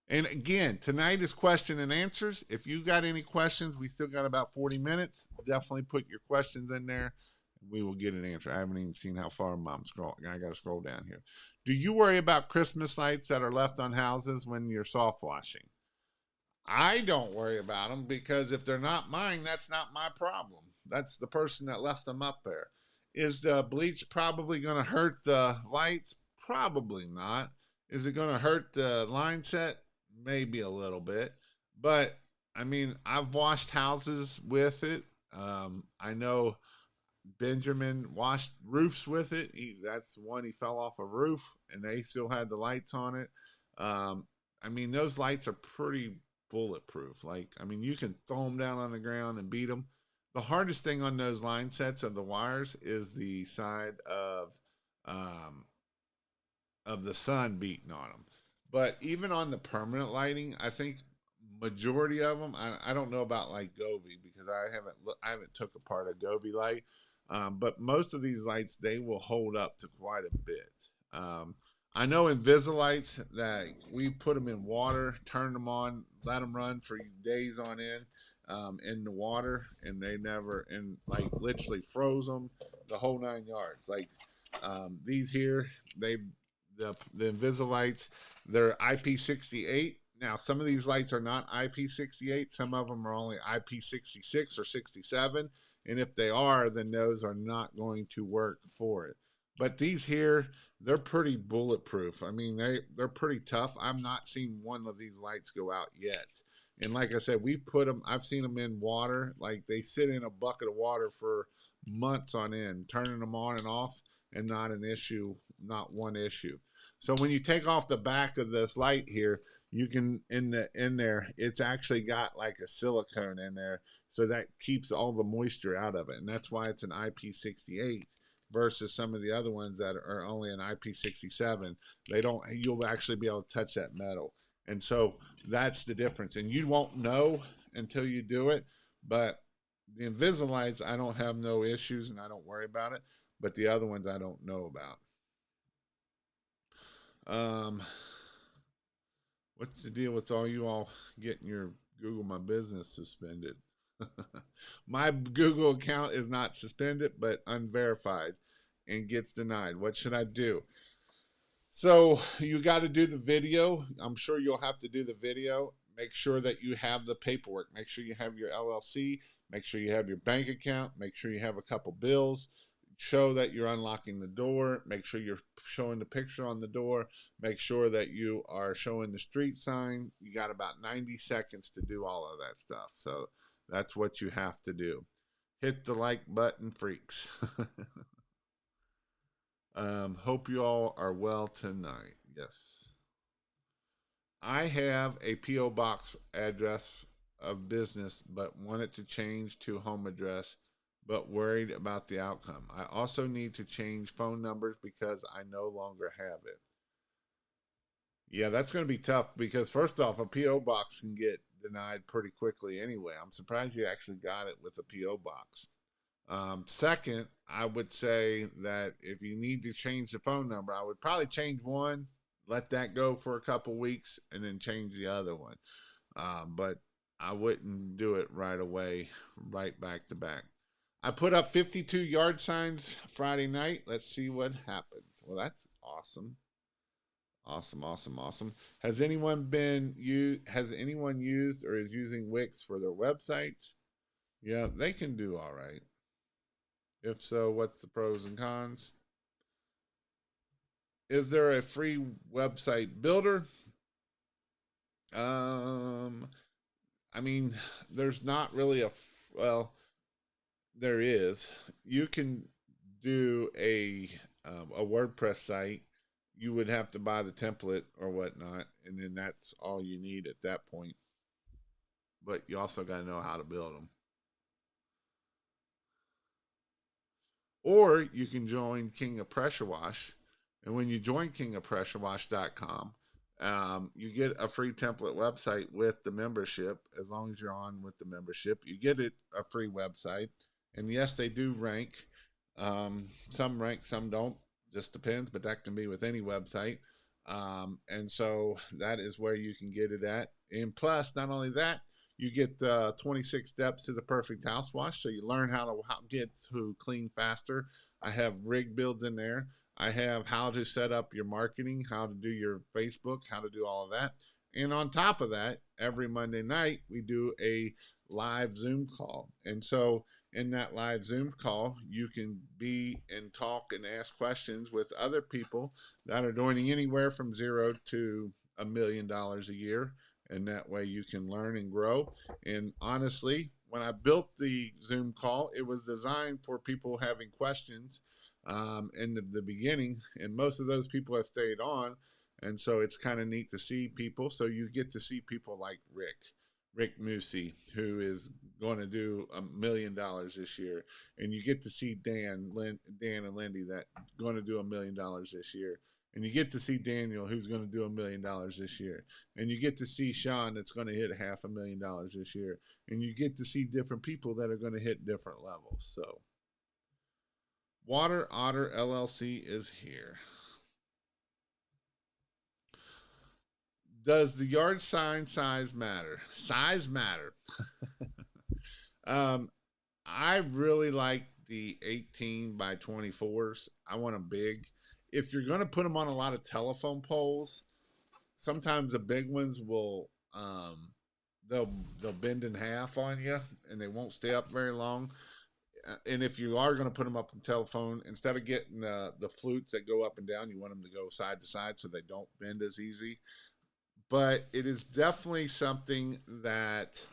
And again, tonight is question and answers. If you got any questions, we still got about 40 minutes. Definitely put your questions in there. We will get an answer. I haven't even seen how far I'm scrolling. I got to scroll down here. Do you worry about Christmas lights that are left on houses when you're soft washing? I don't worry about them because if they're not mine, that's not my problem. That's the person that left them up there. Is the bleach probably going to hurt the lights? Probably not. Is it going to hurt the line set? Maybe a little bit. But I mean, I've washed houses with it. I know Benjamin washed roofs with it. That's one he fell off a roof and they still had the lights on it. I mean, those lights are pretty bulletproof. Like, I mean, you can throw them down on the ground and beat them. The hardest thing on those line sets of the wires is the side um, of the sun beating on them. But even on the permanent lighting, I think majority of them. I don't know about like Govee because I haven't took apart a Govee light, but most of these lights they will hold up to quite a bit. I know Invisilights that we put them in water, turn them on, let them run for days on end in the water, and they never and like literally froze them the whole 9 yards. Like these here, they the Invisilights, they're IP68. Now, some of these lights are not IP68. Some of them are only IP66 or 67. And if they are, then those are not going to work for it. But these here, they're pretty bulletproof. I mean, they're pretty tough. I've not seen one of these lights go out yet. And like I said, we put them, I've seen them in water. Like they sit in a bucket of water for months on end, turning them on and off, and not an issue, not one issue. So when you take off the back of this light here, you can in there it's actually got like a silicone in there, so that keeps all the moisture out of it, and that's why it's an IP68 versus some of the other ones that are only an IP67. They don't, you'll actually be able to touch that metal, and so that's the difference, and you won't know until you do it. But the Invisilights, I don't have no issues and I don't worry about it, but the other ones I don't know about. What's the deal with all you all getting your Google My Business suspended? My Google account is not suspended, but unverified and gets denied. What should I do? So you got to do the video. I'm sure you'll have to do the video. Make sure that you have the paperwork. Make sure you have your LLC. Make sure you have your bank account. Make sure you have a couple bills. Show that you're unlocking the door. Make sure you're showing the picture on the door. Make sure that you are showing the street sign. You got about 90 seconds to do all of that stuff. So that's what you have to do. Hit the like button, freaks. Hope you all are well tonight. Yes. I have a P.O. box address of business, but want it to change to home address, but worried about the outcome. I also need to change phone numbers because I no longer have it. Yeah, that's going to be tough because, first off, a P.O. box can get denied pretty quickly anyway. I'm surprised you actually got it with a P.O. box. Second, I would say that if you need to change the phone number, I would probably change one, let that go for a couple weeks, and then change the other one. But I wouldn't do it right away, right back to back. I put up 52 yard signs Friday night. Let's see what happens. Well, that's awesome. Awesome, awesome, awesome. Has anyone used or is using Wix for their websites? Yeah, they can do all right. If so, what's the pros and cons? Is there a free website builder? Um, I mean, there's not really well, there is. You can do a WordPress site. You would have to buy the template or whatnot, and then that's all you need at that point. But you also got to know how to build them. Or you can join King of Pressure Wash. And when you join kingofpressurewash.com, you get a free template website with the membership. As long as you're on with the membership, you get it a free website. And yes, they do rank. Some rank, some don't. Just depends, but that can be with any website. And so that is where you can get it at. And plus, not only that, you get 26 steps to the perfect house wash. So you learn how to get to clean faster. I have rig builds in there. I have how to set up your marketing, how to do your Facebook, how to do all of that. And on top of that, every Monday night, we do a live Zoom call. And so in that live Zoom call, you can be and talk and ask questions with other people that are doing anywhere from zero to $1 million a year. And that way you can learn and grow. And honestly, when I built the Zoom call, it was designed for people having questions in the beginning. And most of those people have stayed on. And so it's kind of neat to see people. So you get to see people like Rick Moosey, who is going to do $1 million this year, and you get to see Dan and Lindy that going to do $1 million this year, and you get to see Daniel, who's going to do $1 million this year, and you get to see Sean, that's going to hit $500,000 this year, and you get to see different people that are going to hit different levels. So, Water Otter LLC is here. Does the yard sign size matter? Size matter. um, I really like the 18 by 24s. I want them big. If you're going to put them on a lot of telephone poles, sometimes the big ones will they'll bend in half on you and they won't stay up very long. And if you are going to put them up on the telephone, instead of getting the flutes that go up and down, you want them to go side to side so they don't bend as easy. But it is definitely something that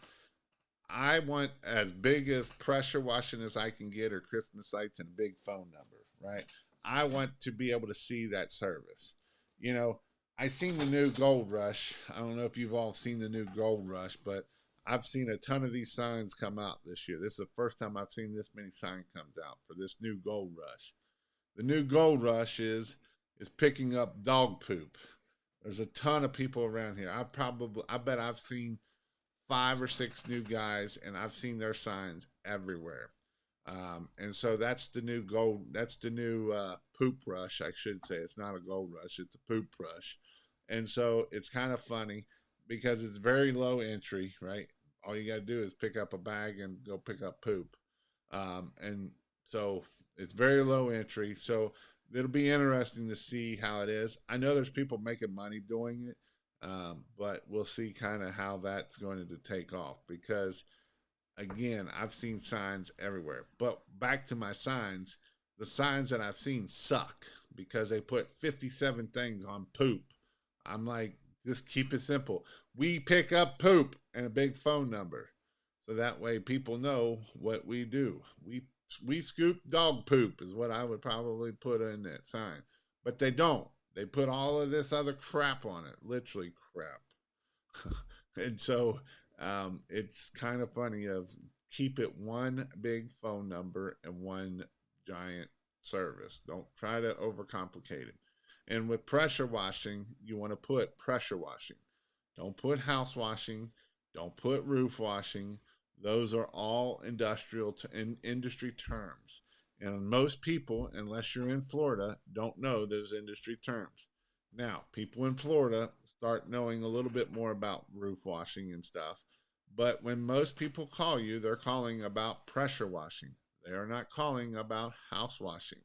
I want as big as pressure washing as I can get, or Christmas lights and a big phone number, right? I want to be able to see that service. You know, I seen the new Gold Rush. I don't know if you've all seen the new Gold Rush, but I've seen a ton of these signs come out this year. This is the first time I've seen this many signs comes out for this new Gold Rush. The new Gold Rush is picking up dog poop. There's a ton of people around here. I bet I've seen 5 or 6 new guys, and I've seen their signs everywhere. And so that's the new gold. That's the new poop rush, I should say. It's not a gold rush; it's a poop rush. And so it's kind of funny because it's very low entry, right? All you got to do is pick up a bag and go pick up poop. And so it's very low entry. So it'll be interesting to see how it is. I know there's people making money doing it, but we'll see kind of how that's going to take off because, again, I've seen signs everywhere. But back to my signs, the signs that I've seen suck because they put 57 things on poop. I'm like, just keep it simple. We pick up poop and a big phone number. So that way people know what we do. We scoop dog poop is what I would probably put in that sign. But they don't. They put all of this other crap on it, literally crap. And so it's kind of funny of keep it one big phone number and one giant service. Don't try to overcomplicate it. And with pressure washing, you want to put pressure washing. Don't put house washing. Don't put roof washing. Those are all industry terms. And most people, unless you're in Florida, don't know those industry terms. Now, people in Florida start knowing a little bit more about roof washing and stuff. But when most people call you, they're calling about pressure washing. They are not calling about house washing.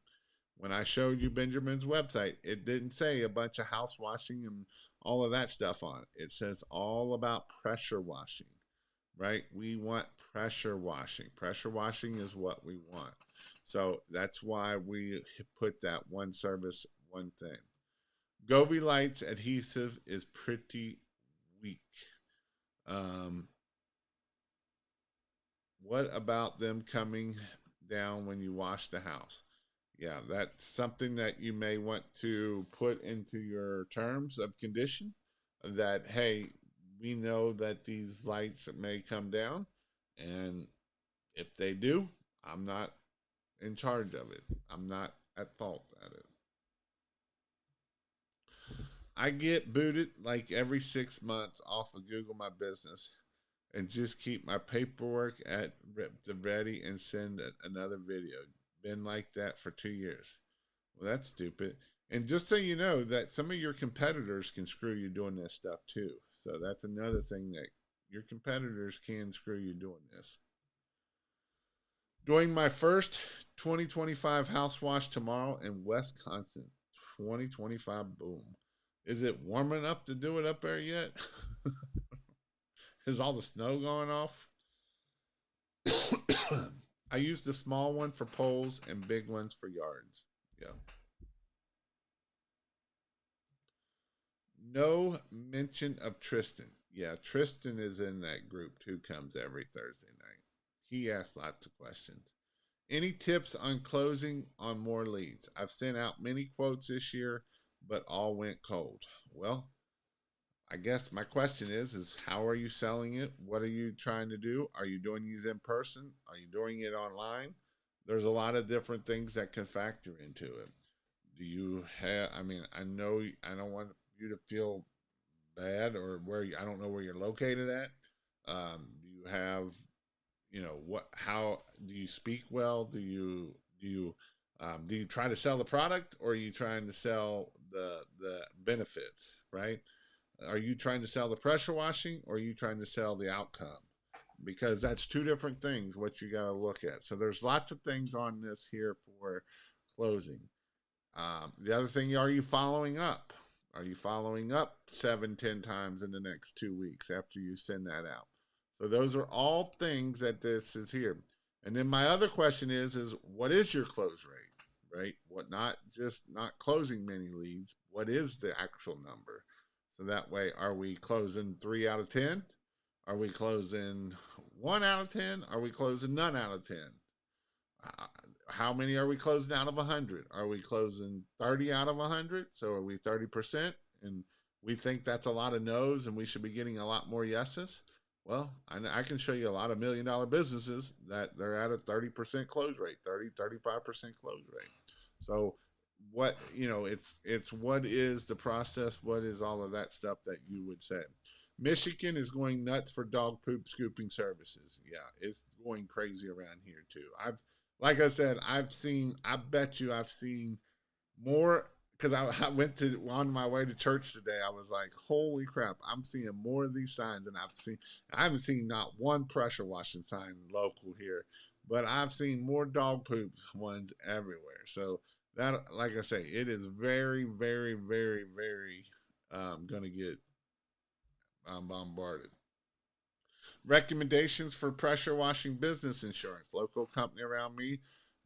When I showed you Benjamin's website, it didn't say a bunch of house washing and all of that stuff on it. It says all about pressure washing, right? We want pressure washing. Pressure washing is what we want. So that's why we put that one service, one thing. Govee Lights adhesive is pretty weak. Um, what about them coming down when you wash the house? Yeah, that's something that you may want to put into your terms of condition that, hey, we know that these lights may come down, and if they do, I'm not in charge of it. I'm not at fault at it. I get booted like every 6 months off of Google My Business and just keep my paperwork at the ready and send another video. Been like that for 2 years. Well, that's stupid. And just so you know, that some of your competitors can screw you doing this stuff too. So that's another thing that your competitors can screw you doing this. Doing my first 2025 house wash tomorrow in Wisconsin. 2025, boom. Is it warm enough to do it up there yet? Is all the snow going off? I use the small one for poles and big ones for yards. Yeah. No mention of Tristan. Yeah, Tristan is in that group too, comes every Thursday night. He asks lots of questions. Any tips on closing on more leads? I've sent out many quotes this year, but all went cold. Well, I guess my question is how are you selling it? What are you trying to do? Are you doing these in person? Are you doing it online? There's a lot of different things that can factor into it. Do you have, I mean, I know I don't want you to feel bad or where you, I don't know where you're located at. Do you have, what, how do you speak well? Do you try to sell the product or are you trying to sell the benefits, right? Are you trying to sell the pressure washing or are you trying to sell the outcome? Because that's two different things what you got to look at. So there's lots of things on this here for closing. The other thing, are you following up? Are you following up 7, 10 times in the next 2 weeks after you send that out? So those are all things that this is here. And then my other question is what is your close rate, right? What, not just not closing many leads. What is the actual number? So that way, are we closing 3 out of 10? Are we closing 1 out of 10? Are we closing none out of 10? How many are we closing out of 100? Are we closing 30 out of 100? So are we 30%? And we think that's a lot of no's and we should be getting a lot more yeses. Well, I can show you a lot of $1 million businesses that they're at a 30% close rate, 35% close rate. So what, it's what is the process? What is all of that stuff that you would say? Michigan is going nuts for dog poop scooping services. Yeah, it's going crazy around here too. Like I said, I bet you I've seen more because I went to on my way to church today. I was like, holy crap, I'm seeing more of these signs than I've seen. I haven't seen not one pressure washing sign local here, but I've seen more dog poops ones everywhere. So that, like I say, it is very, very, very, very going to get bombarded. Recommendations for pressure washing business insurance. Local company around me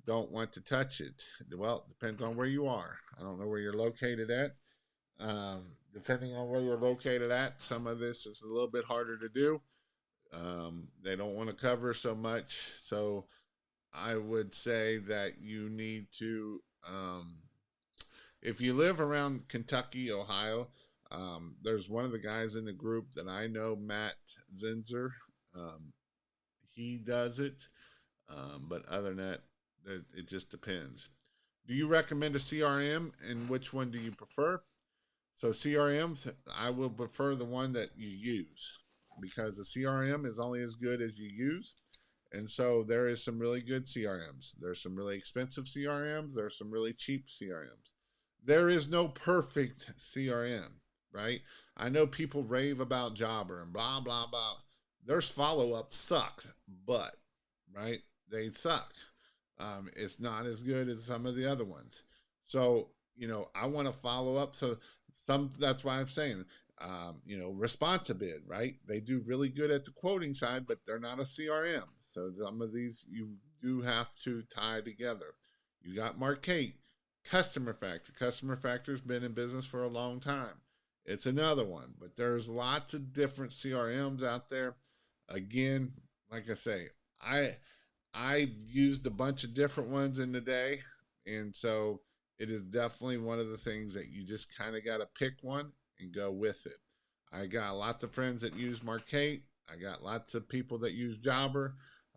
don't want to touch it. Well, it depends on where you are. I don't know where you're located at. Depending on where you're located at, some of this is a little bit harder to do. They don't want to cover so much. So I would say that you need to, if you live around Kentucky, Ohio, there's one of the guys in the group that I know, Matt Zinzer. Um, he does it. But other than that, it just depends. Do you recommend a CRM and which one do you prefer? So CRMs, I will prefer the one that you use because the CRM is only as good as you use. And so there is some really good CRMs. There's some really expensive CRMs. There's some really cheap CRMs. There is no perfect CRM, right? I know people rave about Jobber and blah, blah, blah. There's follow up sucks, but, right? They suck. It's not as good as some of the other ones. So, I want to follow up. So that's why I'm saying, Responsibid, right? They do really good at the quoting side, but they're not a CRM. So some of these you do have to tie together. You got Marquette. Customer Factor. Customer Factor's been in business for a long time. It's another one, but there's lots of different CRMs out there. Again, like I say, I I used a bunch of different ones in the day, and so it is definitely one of the things that you just kind of got to pick one and go with it. I got lots of friends that use Markate. I got lots of people that use Jobber.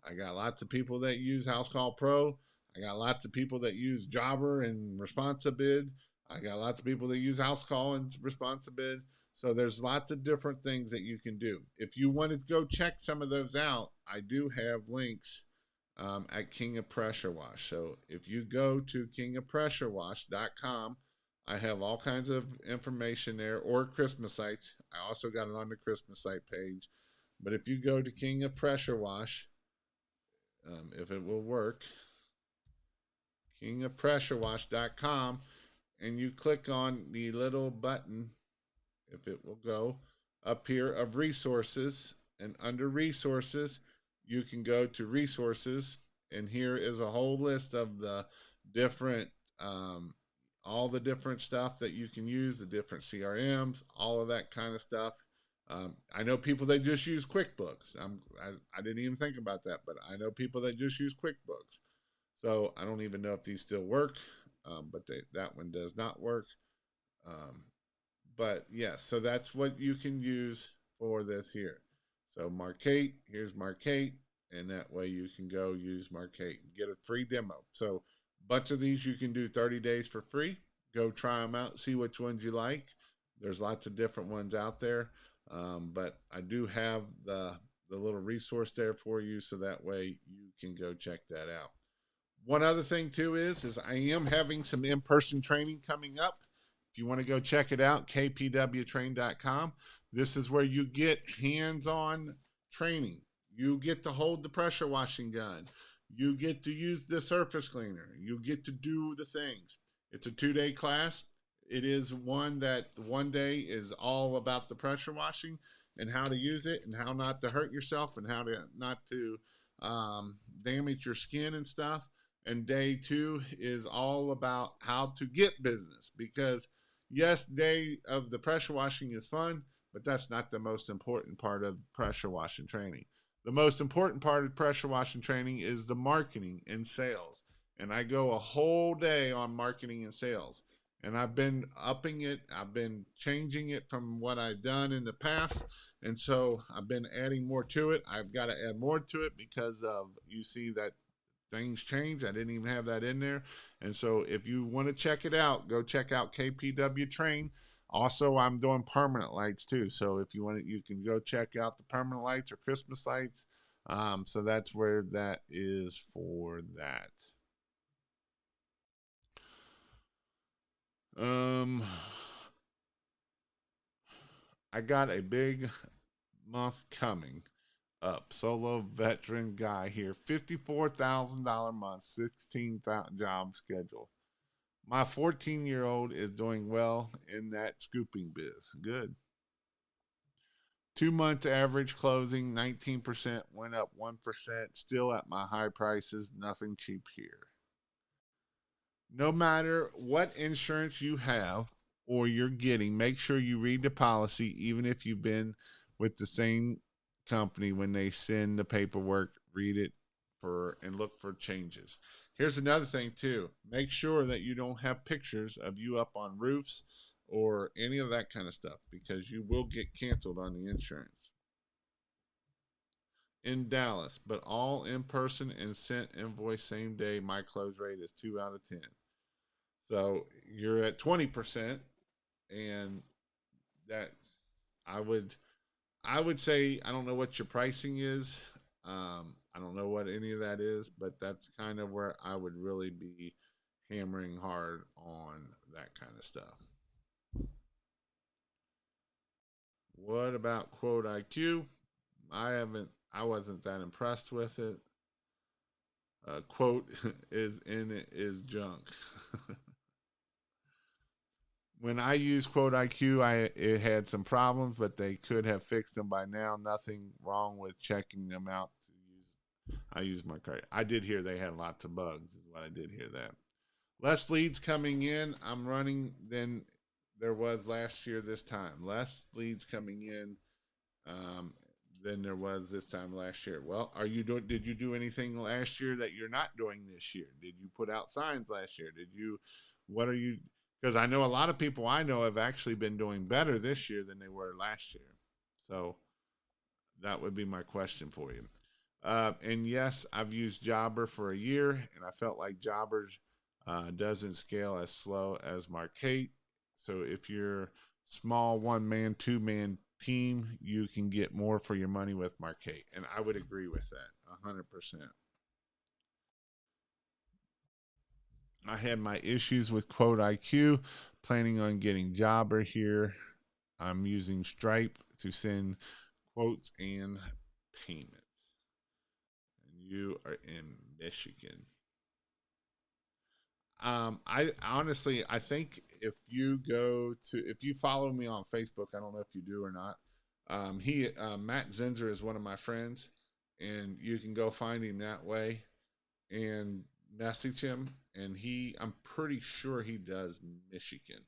I got lots of people that use House Call Pro. I got lots of people that use Jobber and Responsibid. I got lots of people that use House Call and Responsibid. So there's lots of different things that you can do. If you want to go check some of those out, I do have links at King of Pressure Wash. So if you go to kingofpressurewash.com, I have all kinds of information there, or Christmas sites. I also got it on the Christmas site page. But if you go to King of Pressure Wash, if it will work, kingofpressurewash.com, and you click on the little button, if it will go, up here of resources, and under resources, you can go to resources, and here is a whole list of the different, all the different stuff that you can use, the different CRMs, all of that kind of stuff. I know people that just use QuickBooks. I didn't even think about that, but I know people that just use QuickBooks. So I don't even know if these still work, but that one does not work. But yes, so that's what you can use for this here. So Markate, here's Markate, and that way you can go use Markate and get a free demo. So a bunch of these you can do 30 days for free. Go try them out, see which ones you like. There's lots of different ones out there, but I do have the little resource there for you, so that way you can go check that out. One other thing too is I am having some in-person training coming up. If you want to go check it out, kpwtrain.com. This is where you get hands-on training. You get to hold the pressure washing gun. You get to use the surface cleaner. You get to do the things. It's a 2-day class. It is one that one day is all about the pressure washing and how to use it and how not to hurt yourself and how to not to damage your skin and stuff. And day 2 is all about how to get business, because yes, day of the pressure washing is fun, but that's not the most important part of pressure washing training. The most important part of pressure washing training is the marketing and sales. And I go a whole day on marketing and sales. And I've been upping it. I've been changing it from what I've done in the past. And so I've been adding more to it. I've got to add more to it because of, you see that things change. I didn't even have that in there. And so if you want to check it out, go check out KPW Train. Also, I'm doing permanent lights too. So if you want it, you can go check out the permanent lights or Christmas lights. So that's where that is for that. I got a big month coming up. Solo veteran guy here, $54,000 month, 16,000 job schedule. My 14-year-old is doing well in that scooping biz. Good. 2-month average closing, 19%, went up 1%, still at my high prices, nothing cheap here. No matter what insurance you have or you're getting, make sure you read the policy, even if you've been with the same company. When they send the paperwork, read it and look for changes. Here's another thing too. Make sure that you don't have pictures of you up on roofs or any of that kind of stuff, because you will get canceled on the insurance. In Dallas, but all in person and sent invoice same day. My close rate is 2 out of 10. So you're at 20%, and that's I would say, I don't know what your pricing is. I don't know what any of that is, but that's kind of where I would really be hammering hard on that kind of stuff. What about Quote IQ? I wasn't that impressed with it. Quote is in it is junk. When I used Quote IQ, it had some problems, but they could have fixed them by now. Nothing wrong with checking them out. I use my card. I did hear they had lots of bugs, is what I did hear that. Less leads coming in. I'm running than there was last year this time. Less leads coming in um, than there was this time last year. Well, are you doing? Did you do anything last year that you're not doing this year? Did you put out signs last year? Did you? What are you? Because I know a lot of people I know have actually been doing better this year than they were last year. So that would be my question for you. And yes, I've used Jobber for a year, and I felt like Jobber's doesn't scale as slow as Marquette. So if you're small 1 man, 2 man team, you can get more for your money with Marquette, and I would agree with that 100%. I had my issues with Quote IQ, planning on getting Jobber here. I'm using Stripe to send quotes and payments. And you are in Michigan. I honestly, I think if you follow me on Facebook, I don't know if you do or not. Matt Zinzer is one of my friends, and you can go find him that way and message him. And I'm pretty sure he does Michigan.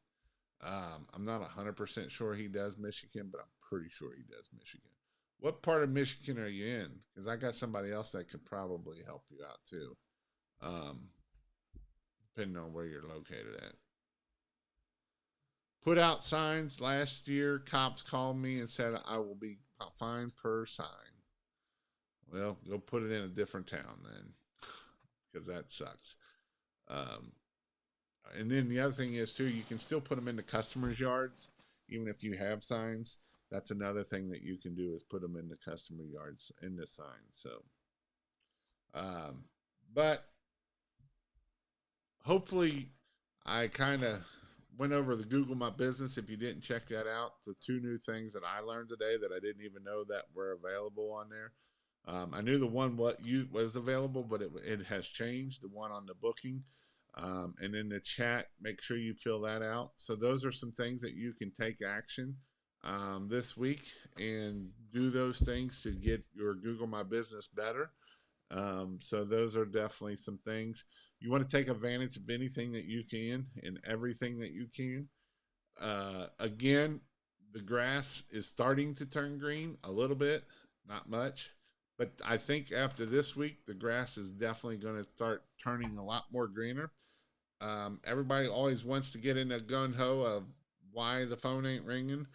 I'm not 100% sure he does Michigan, but I'm pretty sure he does Michigan. What part of Michigan are you in? Because I got somebody else that could probably help you out too. Um, Depending on where you're located at. Put out signs last year. Cops called me and said I will be fined per sign. Well, go put it in a different town then, because that sucks. Um, and then the other thing is too, you can still put them in the customers' yards, even if you have signs. That's another thing that you can do is put them in the customer yards in the signs. So, um, but hopefully I kind of went over the Google My Business. If you didn't check that out, the 2 new things that I learned today that I didn't even know that were available on there. I knew the one was available, but it has changed. The one on the booking, and in the chat, make sure you fill that out. So those are some things that you can take action this week and do those things to get your Google My Business better. So those are definitely some things. You want to take advantage of anything that you can and everything that you can. Again, the grass is starting to turn green a little bit, not much. But I think after this week, the grass is definitely going to start turning a lot more greener. Everybody always wants to get in a gun ho of why the phone ain't ringing.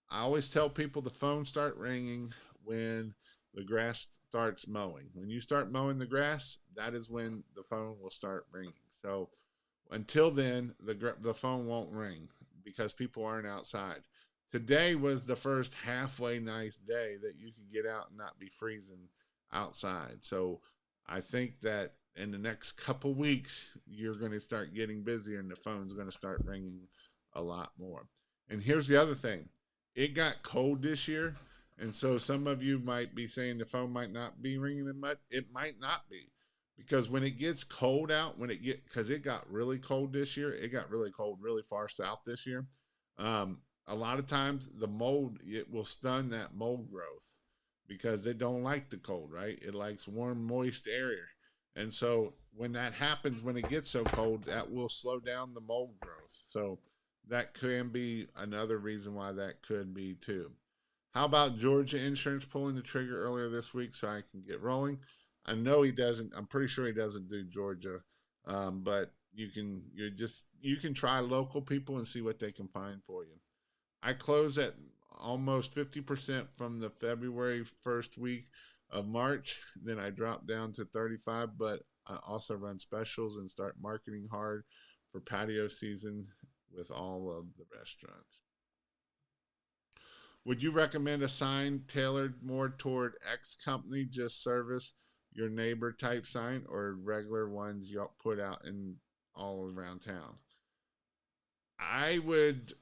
I always tell people the phone start ringing when the grass starts mowing. When you start mowing the grass, that is when the phone will start ringing. So until then, the phone won't ring because people aren't outside. Today was the first halfway nice day that you could get out and not be freezing outside. So I think that in the next couple weeks, you're going to start getting busier and the phone's going to start ringing a lot more. And here's the other thing, it got cold this year. And so some of you might be saying the phone might not be ringing as much. It might not be because when it gets cold out, because it got really cold this year, it got really cold really far south this year. A lot of times the mold, it will stun that mold growth because they don't like the cold, right? It likes warm, moist area. And so when that happens, when it gets so cold, that will slow down the mold growth. So that can be another reason why that could be too. How about Georgia Insurance pulling the trigger earlier this week so I can get rolling? I know he doesn't. I'm pretty sure he doesn't do Georgia, but you can try local people and see what they can find for you. I close at almost 50% from the February first week of March. Then I drop down to 35, but I also run specials and start marketing hard for patio season with all of the restaurants. Would you recommend a sign tailored more toward X company, just service your neighbor type sign, or regular ones you put out in all around town? I would.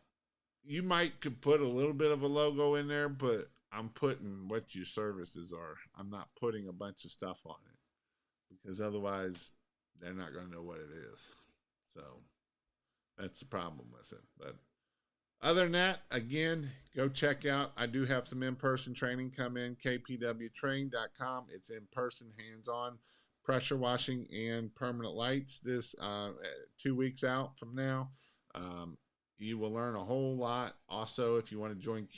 You might could put a little bit of a logo in there, but I'm putting what your services are. I'm not putting a bunch of stuff on it because otherwise they're not going to know what it is. So that's the problem with it. But other than that, again, go check out. I do have some in person training come in, kpwtrain.com. It's in person, hands on. pressure washing and permanent lights this 2 weeks out from now. Um, you will learn a whole lot. Also, if you want to join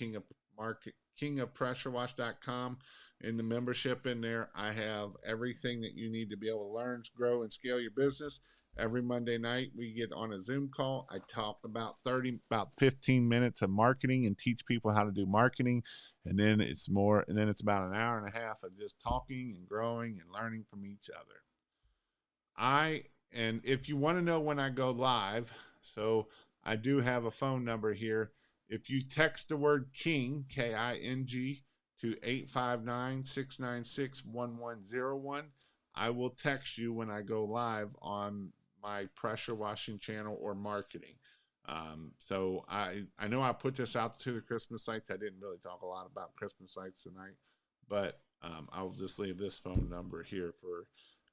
kingofpressurewash.com in the membership in there, I have everything that you need to be able to learn, grow, and scale your business. Every Monday night we get on a Zoom call. I talk about 15 minutes of marketing and teach people how to do marketing. And then it's about an hour and a half of just talking and growing and learning from each other. And if you want to know when I go live, so I do have a phone number here. If you text the word King, King, to 859-696-1101, I will text you when I go live on my pressure washing channel or marketing. So I know I put this out to the Christmas lights. I didn't really talk a lot about Christmas lights tonight, but I'll just leave this phone number here for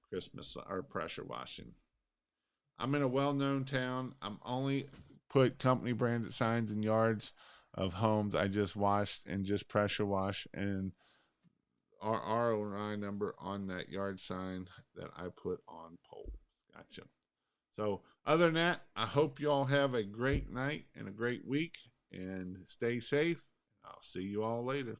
Christmas or pressure washing. I'm in a well-known town. I'm only put company branded signs in yards of homes I just washed and just pressure wash, and our ROI number on that yard sign that I put on poles. Gotcha. So other than that, I hope you all have a great night and a great week, and stay safe. I'll see you all later.